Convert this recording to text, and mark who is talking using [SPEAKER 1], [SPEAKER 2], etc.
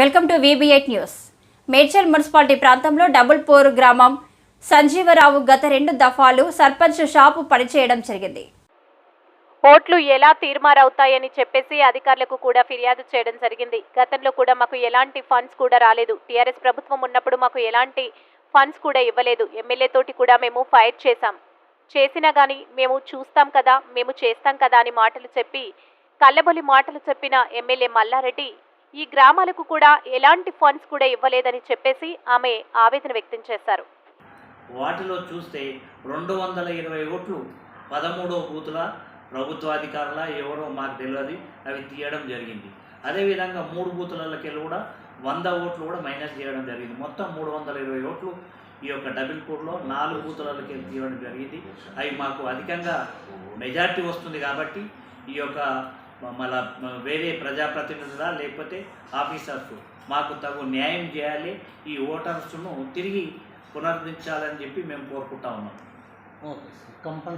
[SPEAKER 1] Welcome to VB8 news. Medchal municipality ప్రాంతంలో డబుల్పూర్ గ్రామం సంజీవరావు గత 2 దఫాలు సర్పంచ్ షాపు పనిచేయడం జరిగింది. ఓట్లు ఎలా తీర్మారవుతాయని చెప్పేసి అధికారులకు కూడా ఫిర్యాదు చేయడం జరిగింది. గతంలో కూడా మాకు ఎలాంటి ఫండ్స్ కూడా రాలేదు. టీఆర్ఎస్ ప్రభుత్వం ఉన్నప్పుడు మాకు ఎలాంటి ఫండ్స్ కూడా ఇవ్వలేదు. ఎమ్మెల్యే తోటి కూడా మేము ఫైట్ చేసినా కానీ మేము చూస్తాం కదా, మేము చేస్తాం కదా అని మాటలు చెప్పి కల్లబొలి మాటలు చెప్పిన ఎమ్మెల్యే మల్లారెడ్డి ఈ గ్రామాలకు కూడా ఎలాంటి ఫండ్స్ కూడా ఇవ్వలేదని చెప్పేసి ఆమె ఆవేదన వ్యక్తం చేశారు.
[SPEAKER 2] వాటిలో చూస్తే 220 ఓట్లు 13వ బూతుల ప్రభుత్వాధికారుల ఎవరో మాకు తెలియదు, అవి తీయడం జరిగింది. అదేవిధంగా 3 బూతులకి కూడా 100 ఓట్లు కూడా మైనస్ చేయడం జరిగింది. మొత్తం 320 ఓట్లు ఈ యొక్క డబుల్పూర్లో 4 బూతులకి తీయడం జరిగింది. అవి మాకు అధికంగా మెజార్టీ వస్తుంది కాబట్టి ఈ యొక్క మళ్ళా వేరే ప్రజాప్రతినిధులా లేకపోతే ఆఫీసర్స్ మాకు తగు న్యాయం చేయాలి, ఈ ఓటర్స్ను తిరిగి పునరుద్ధరించాలని చెప్పి మేము కోరుకుంటా ఉన్నాం.